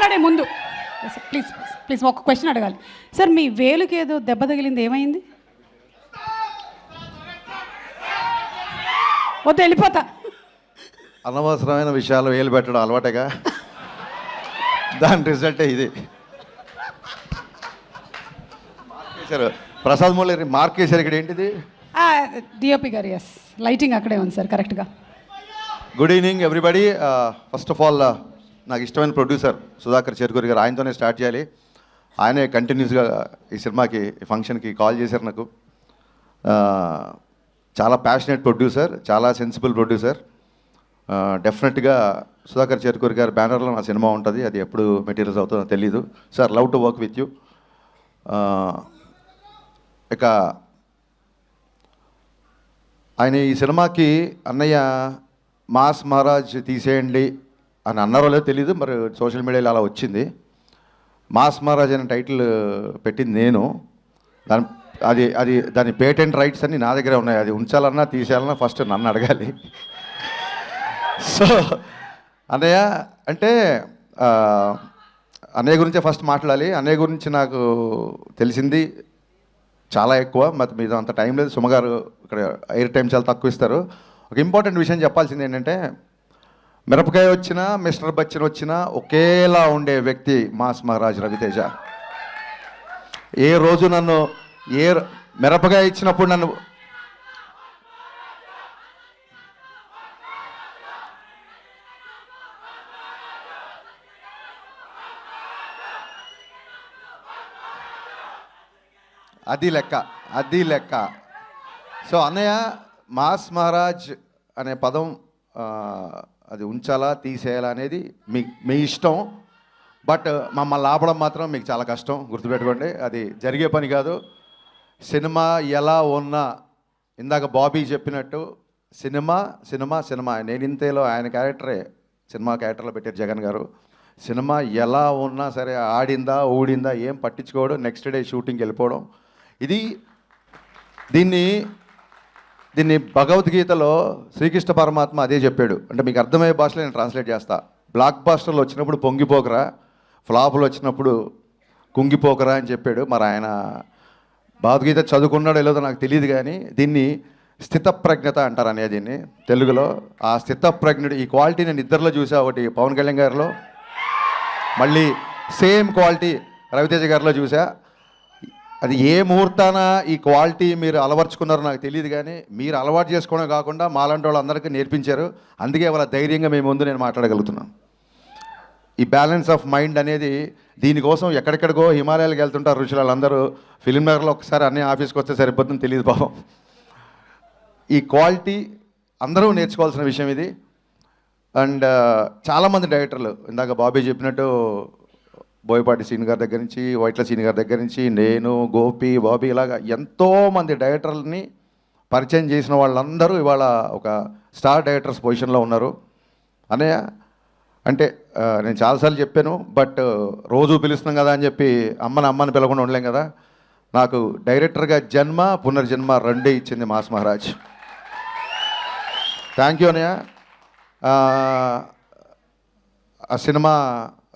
మాట్లాడే ముందు please please ఒక క్వశ్చన్ అడగాలి సార్. మీ వేలుకి ఏదో దెబ్బ తగిలింది, ఏమైంది? వద్దు, వెళ్ళిపోతా. అనవసరమైన విషయాలు వేలు పెట్టడం అలవాటేగా, దాని రిజల్టే ఇది. ప్రసాద్ మూలరి మార్క్ వేశారు. ఇక్కడ ఏంటిది? డిఓపి గారు. ఎస్, లైటింగ్ అక్కడే ఉంది సార్ కరెక్ట్గా. Good evening everybody. First of all నాకు ఇష్టమైన ప్రొడ్యూసర్ సుధాకర్ చెరుకూరి గారు, ఆయనతోనే స్టార్ట్ చేయాలి. ఆయనే కంటిన్యూస్గా ఈ సినిమాకి ఈ ఫంక్షన్కి కాల్ చేశారు నాకు. చాలా ప్యాషనేట్ ప్రొడ్యూసర్, చాలా సెన్సిబుల్ ప్రొడ్యూసర్. డెఫినెట్గా సుధాకర్ చెరుకూరి గారి బ్యానర్లో నా సినిమా ఉంటుంది. అది ఎప్పుడు మెటీరియల్స్ అవుతుందో తెలీదు. Sir, love to work with you. ఇక ఆయన ఈ సినిమాకి అన్నయ్య మాస్ మహారాజ్ తీసేయండి అని అన్నారో లేదో తెలీదు, మరి సోషల్ మీడియాలో అలా వచ్చింది. మాస్ మహారాజ్ అనే టైటిల్ పెట్టింది నేను. దాని పేటెంట్ రైట్స్ అన్నీ నా దగ్గరే ఉన్నాయి. అది ఉంచాలన్నా తీసేయాలన్నా ఫస్ట్ నన్ను అడగాలి. సో అన్నయ్య అంటే అన్నయ్య గురించే ఫస్ట్ మాట్లాడాలి. అన్నయ్య గురించి నాకు తెలిసింది చాలా ఎక్కువ, మరి మీద అంత టైం లేదు. సుమగారు ఇక్కడ ఎయిర్ టైం చాలా తక్కువ ఇస్తారు. ఒక ఇంపార్టెంట్ విషయం చెప్పాల్సింది ఏంటంటే, మిరపకాయ వచ్చినా మిస్టర్ బచ్చన్ వచ్చినా ఒకేలా ఉండే వ్యక్తి మాస్ మహారాజ్ రవితేజ. ఏ రోజు నన్ను మిరపకాయ ఇచ్చినప్పుడు నన్ను అది లెక్క. సో అన్నయ్య మాస్ మహారాజ్ అనే పదం అది ఉంచాలా తీసేయాలా అనేది మీ ఇష్టం. బట్ మమ్మల్ని ఆపడం మాత్రం మీకు చాలా కష్టం, గుర్తుపెట్టుకోండి. అది జరిగే పని కాదు. సినిమా ఎలా ఉన్నా, ఇందాక బాబీ చెప్పినట్టు సినిమా సినిమా సినిమా. నేను ఇంతేలో ఆయన క్యారెక్టరే సినిమా క్యారెక్టర్లో పెట్టారు జగన్ గారు. సినిమా ఎలా ఉన్నా సరే, ఆడిందా ఊడిందా ఏం పట్టించుకోవడం, నెక్స్ట్ డే షూటింగ్కి వెళ్ళిపోవడం. దీన్ని భగవద్గీతలో శ్రీకృష్ణ పరమాత్మ అదే చెప్పాడు. అంటే మీకు అర్థమయ్యే భాషలో నేను ట్రాన్స్లేట్ చేస్తా. బ్లాక్ బాస్టర్లు వచ్చినప్పుడు పొంగిపోకరా, ఫ్లాపులు వచ్చినప్పుడు కుంగిపోకరా అని చెప్పాడు. మరి ఆయన భగవద్గీత చదువుకున్నాడో లేదో నాకు తెలియదు, కానీ దీన్ని స్థితప్రజ్ఞత అంటారు అనే దీన్ని తెలుగులో. ఆ స్థితప్రజ్ఞుడు ఈ క్వాలిటీ నేను ఇద్దరిలో చూసా. ఒకటి పవన్ కళ్యాణ్ గారిలో, మళ్ళీ సేమ్ క్వాలిటీ రవితేజ గారిలో చూసా. అది ఏ ముహూర్తాన ఈ క్వాలిటీ మీరు అలవర్చుకున్నారో నాకు తెలియదు, కానీ మీరు అలవాటు చేసుకోవడం కాకుండా మాలాంటి వాళ్ళందరికీ నేర్పించారు. అందుకే వాళ్ళ ధైర్యంగా మేము ముందు నేను మాట్లాడగలుగుతున్నాను. ఈ బ్యాలెన్స్ ఆఫ్ మైండ్ అనేది, దీనికోసం ఎక్కడెక్కడికో హిమాలయాలకు వెళ్తుంటారు ఋషులు. వాళ్ళందరూ ఫిలిం నగర్లో ఒకసారి అన్నీ ఆఫీస్కి వస్తే సరిపోతుందని తెలియదు పాపం. ఈ క్వాలిటీ అందరూ నేర్చుకోవాల్సిన విషయం ఇది. అండ్ చాలామంది డైరెక్టర్లు, ఇందాక బాబీ చెప్పినట్టు బోయపాటి సీన్ గారి దగ్గర నుంచి, వైట్ల సీన్ గారి దగ్గర నుంచి, నేను, గోపి, బాబీ, ఇలాగా ఎంతోమంది డైరెక్టర్లని పరిచయం చేసిన వాళ్ళందరూ ఇవాళ ఒక స్టార్ డైరెక్టర్స్ పొజిషన్లో ఉన్నారు. అన్నయ్య అంటే నేను చాలాసార్లు చెప్పాను, బట్ రోజు పిలుస్తున్నాం కదా అని చెప్పి అమ్మని పిలవకుండా ఉండలేం కదా. నాకు డైరెక్టర్గా జన్మ పునర్జన్మ రెండే ఇచ్చింది మాస్ మహారాజ్. థ్యాంక్ యూ అన్నయ్య. ఆ సినిమా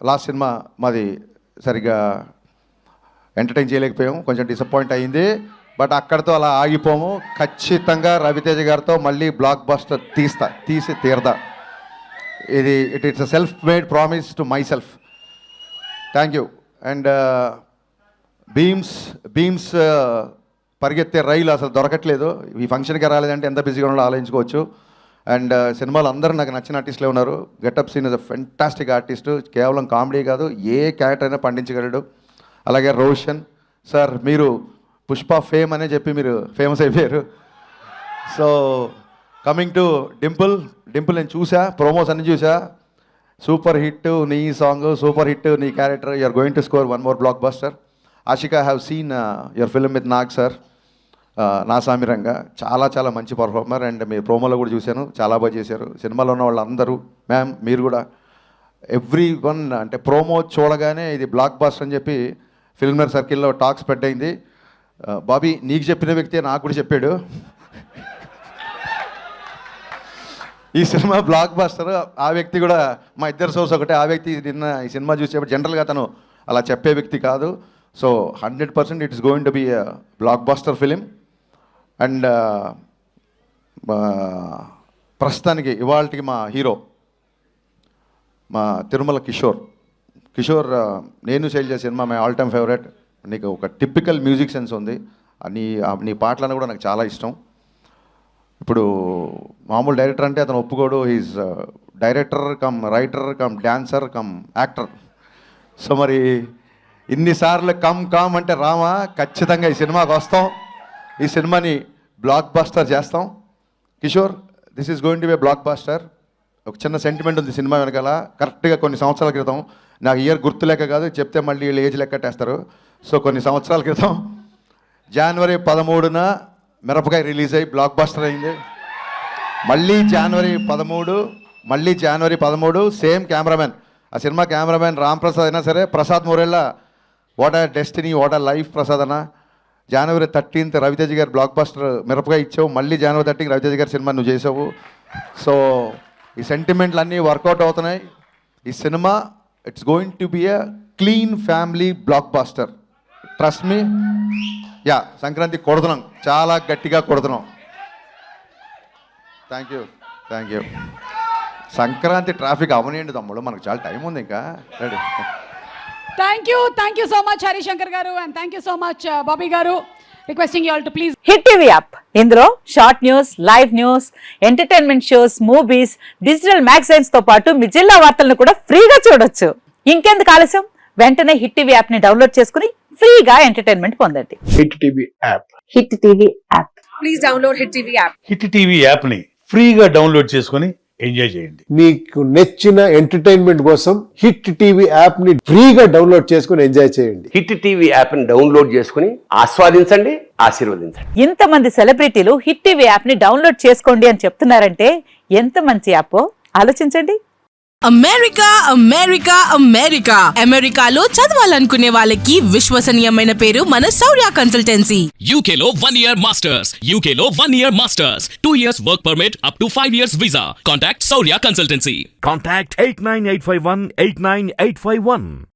లాస్ట్ సినిమా మాది సరిగ్గా ఎంటర్టైన్ చేయలేకపోయాం, కొంచెం డిసప్పాయింట్ అయింది. బట్ అక్కడితో అలా ఆగిపోము. ఖచ్చితంగా రవితేజ గారితో మళ్ళీ బ్లాక్ బస్టర్ తీసి తీరదా. It's a self made promise to myself. Thank you. And Bheems పరిగెత్తే రైలు అసలు దొరకట్లేదు. ఈ ఫంక్షన్కి రాలేదంటే ఎంత బిజీగా ఉన్నాడో ఆలోచించుకోవచ్చు. అండ్ సినిమాలో అందరూ నాకు నచ్చిన ఆర్టిస్టులే ఉన్నారు. Getup Seenu is a fantastic artist. కేవలం కామెడీ కాదు, ఏ క్యారెక్టర్ అయినా పండించగలడు. అలాగే రోషన్ సార్, మీరు పుష్ప ఫేమ్ అనే చెప్పి మీరు ఫేమస్ అయిపోయారు. సో కమింగ్ టు డింపుల్ నేను చూసా, ప్రోమోస్ అన్ని చూసా. సూపర్ హిట్ నీ సాంగ్, సూపర్ హిట్ నీ character. You're going to score one more blockbuster. Ashika have seen your film with Nag sir, Naa Saamiranga. చాలా మంచి పర్ఫార్మర్. అండ్ మీ ప్రోమోలో కూడా చూశాను, చాలా బాగా చేశారు. సినిమాలో ఉన్న వాళ్ళందరూ, మ్యామ్ మీరు కూడా, ఎవ్రీ వన్ అంటే ప్రోమో చూడగానే ఇది బ్లాక్ బస్టర్ అని చెప్పి ఫిల్మర్ సర్కిల్లో టాక్ స్ప్రెడ్ అయింది. బాబీ, నీకు చెప్పిన వ్యక్తి నాకు కూడా చెప్పాడు. ఈ సినిమా బ్లాక్ బాస్టర్. ఆ వ్యక్తి కూడా మా ఇద్దరు సోర్స్ ఒకటే. ఆ వ్యక్తి నిన్న ఈ సినిమా చూసేప్పుడు జనరల్గా తను అలా చెప్పే వ్యక్తి కాదు. So 100% it is going to be blockbuster film. And ప్రస్తుతానికి ఇవాళకి మా హీరో మా తిరుమల కిషోర్. నేను సేల్ చేసే cinema my all time favourite. నీకు ఒక టిపికల్ మ్యూజిక్ సెన్స్ ఉంది. నీ పాటలను కూడా నాకు చాలా ఇష్టం. ఇప్పుడు మామూలు డైరెక్టర్ అంటే అతను ఒప్పుకోడు. Is director cum writer cum dancer come actor. So మరి ఇన్నిసార్లు కమ్ అంటే రామా, ఖచ్చితంగా ఈ సినిమాకి వస్తాం. ఈ సినిమాని బ్లాక్ బాస్టర్ చేస్తాం. Kishore, this is going to be blockbuster. ఒక చిన్న సెంటిమెంట్ ఉంది సినిమా వెనకాల. కరెక్ట్గా కొన్ని సంవత్సరాల క్రితం, నాకు ఇయర్ గుర్తులేక కాదు, చెప్తే మళ్ళీ వీళ్ళు ఏజ్ లెక్కట్టేస్తారు. సో కొన్ని సంవత్సరాల క్రితం జనవరి 13న మిరపకాయ రిలీజ్ అయ్యి బ్లాక్ బాస్టర్ అయింది. మళ్ళీ జనవరి 13 సేమ్ కెమెరామెన్. ఆ సినిమా కెమెరామెన్ రామ్ ప్రసాద్ అయినా సరే, Prasad Murella, what are destiny, what are life Prasad అన్న. జనవరి 13th రవితేజ గారు బ్లాక్ బాస్టర్ మిరపకాయ ఇచ్చావు. మళ్ళీ జనవరి 13 రవితేజ గారి సినిమా నువ్వు చేసావు. సో ఈ సెంటిమెంట్లు అన్నీ వర్కౌట్ అవుతున్నాయి. ఈ సినిమా it's going to be a clean family blockbuster. Trust me. Yeah, Sankranti కొడుతున్నాం, చాలా గట్టిగా కొడుతున్నాం. థ్యాంక్ యూ. సంక్రాంతి ట్రాఫిక్ అవనియండి తమ్ముడు, మనకు చాలా టైం ఉంది ఇంకా. Ready. Thank you so much Harishankar గారు, and thank you so much Bobby గారు. Requesting you all to please hit TV app. ఇందులో short news, live news, entertainment shows, movies, digital magazines తో పాటు మీ జిల్లా వార్తలను కూడా ఫ్రీగా చూడొచ్చు. ఇంకెందుకు ఆలస్యం, వెంటనే హిట్ టీవీ యాప్ ని డౌన్లోడ్ చేసుకుని ఫ్రీగా ఎంటర్టైన్మెంట్ పొందండి. Hit TV app. Hit TV app. Please download hit TV app. Hit TV యాప్ని ఫ్రీగా డౌన్లోడ్ చేసుకొని ఎంజాయ్ చేయండి. మీకు నచ్చిన ఎంటర్టైన్మెంట్ కోసం హిట్ టీవీ యాప్ ని ఫ్రీగా డౌన్లోడ్ చేసుకుని ఎంజాయ్ చేయండి. హిట్ టీవీ యాప్ని డౌన్లోడ్ చేసుకుని ఆస్వాదించండి, ఆశీర్వదించండి. ఇంతమంది సెలబ్రిటీలు హిట్ టీవీ యాప్ ని డౌన్లోడ్ చేసుకోండి అని చెప్తున్నారంటే ఎంత మంచి యాప్ ఆలోచించండి. అమెరికాలో చదవాలనుకునే వాళ్ళకి విశ్వసనీయమైన పేరు మన శౌర్య కన్సల్టెన్సీ. UK లో 1 year masters. 2 years work permit up to 5 years visa. Contact Saurya Consultancy. Contact 89851 89851.